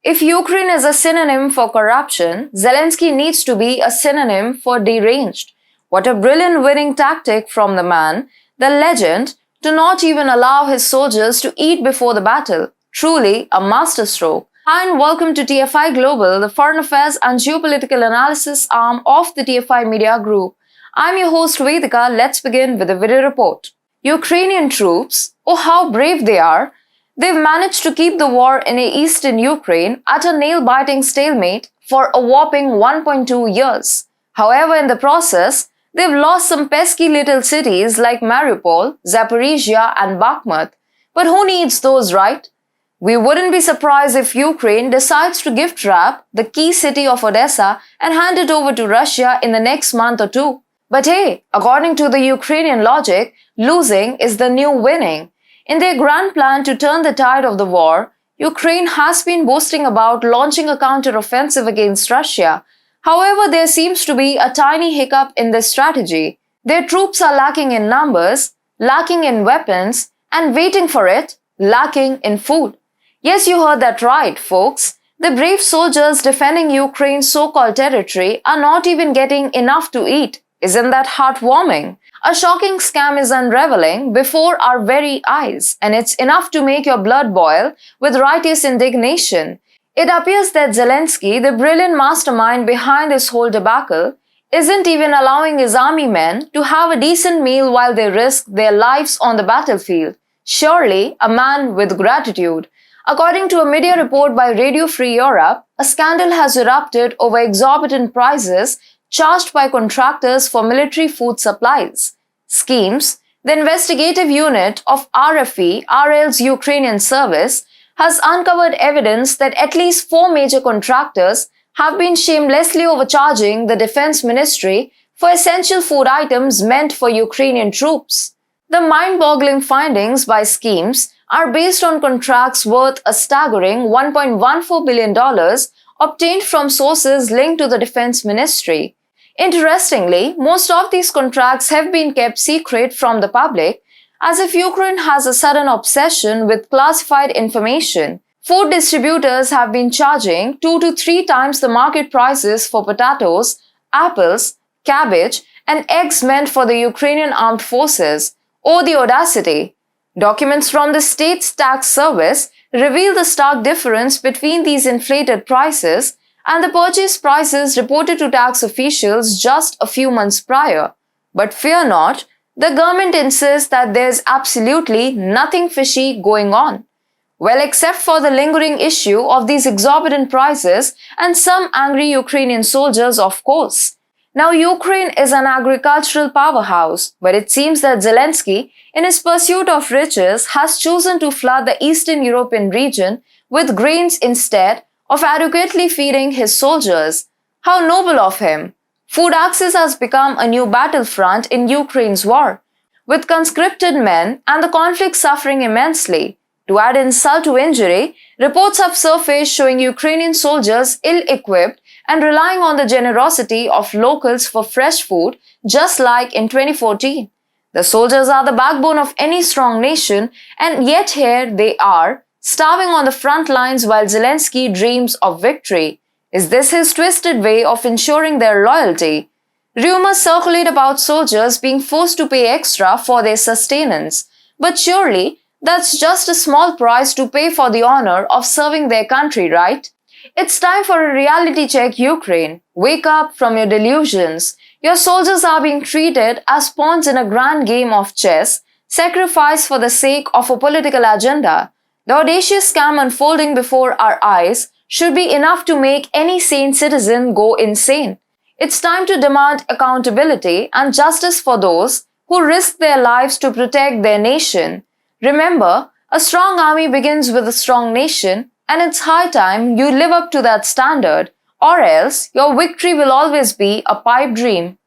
If Ukraine is a synonym for corruption, Zelensky needs to be a synonym for deranged. What a brilliant winning tactic from the man, the legend, to not even allow his soldiers to eat before the battle. Truly a masterstroke. Hi and welcome to TFI Global, the foreign affairs and geopolitical analysis arm of the TFI Media Group. I'm your host Vedika. Let's begin with a video report. Ukrainian troops, oh how brave they are! They've managed to keep the war in eastern Ukraine at a nail-biting stalemate for a whopping 1.2 years. However, in the process, they've lost some pesky little cities like Mariupol, Zaporizhia and Bakhmut. But who needs those, right? We wouldn't be surprised if Ukraine decides to gift-wrap the key city of Odessa and hand it over to Russia in the next month or two. But hey, according to the Ukrainian logic, losing is the new winning. In their grand plan to turn the tide of the war, Ukraine has been boasting about launching a counter-offensive against Russia. However, there seems to be a tiny hiccup in this strategy. Their troops are lacking in numbers, lacking in weapons, and waiting for it, lacking in food. Yes, you heard that right, folks. The brave soldiers defending Ukraine's so-called territory are not even getting enough to eat. Isn't that heartwarming? A shocking scam is unraveling before our very eyes, and it's enough to make your blood boil with righteous indignation. It appears that Zelensky, the brilliant mastermind behind this whole debacle, isn't even allowing his army men to have a decent meal while they risk their lives on the battlefield. Surely a man with gratitude. According to a media report by Radio Free Europe, a scandal has erupted over exorbitant prices charged by contractors for military food supplies. Schemes, the investigative unit of RFE-RL's Ukrainian service, has uncovered evidence that at least 4 major contractors have been shamelessly overcharging the defense ministry for essential food items meant for Ukrainian troops. The mind-boggling findings by Schemes are based on contracts worth a staggering $1.14 billion obtained from sources linked to the defense ministry. Interestingly, most of these contracts have been kept secret from the public, as if Ukraine has a sudden obsession with classified information. Food distributors have been charging 2 to 3 times the market prices for potatoes, apples, cabbage, and eggs meant for the Ukrainian armed forces. Oh, the audacity! Documents from the state's tax service reveal the stark difference between these inflated prices and the purchase prices reported to tax officials just a few months prior. But fear not, the government insists that there's absolutely nothing fishy going on. Well, except for the lingering issue of these exorbitant prices and some angry Ukrainian soldiers, of course. Now, Ukraine is an agricultural powerhouse, but it seems that Zelensky, in his pursuit of riches, has chosen to flood the Eastern European region with grains instead of adequately feeding his soldiers. How noble of him! Food access has become a new battlefront in Ukraine's war, with conscripted men and the conflict suffering immensely. To add insult to injury, reports have surfaced showing Ukrainian soldiers ill-equipped and relying on the generosity of locals for fresh food, just like in 2014. The soldiers are the backbone of any strong nation, and yet here they are, starving on the front lines while Zelensky dreams of victory. Is this his twisted way of ensuring their loyalty? Rumors circulate about soldiers being forced to pay extra for their sustenance, but surely that's just a small price to pay for the honor of serving their country, right? It's time for a reality check, Ukraine. Wake up from your delusions. Your soldiers are being treated as pawns in a grand game of chess, sacrificed for the sake of a political agenda. The audacious scam unfolding before our eyes should be enough to make any sane citizen go insane. It's time to demand accountability and justice for those who risk their lives to protect their nation. Remember, a strong army begins with a strong nation, and it's high time you live up to that standard, or else your victory will always be a pipe dream.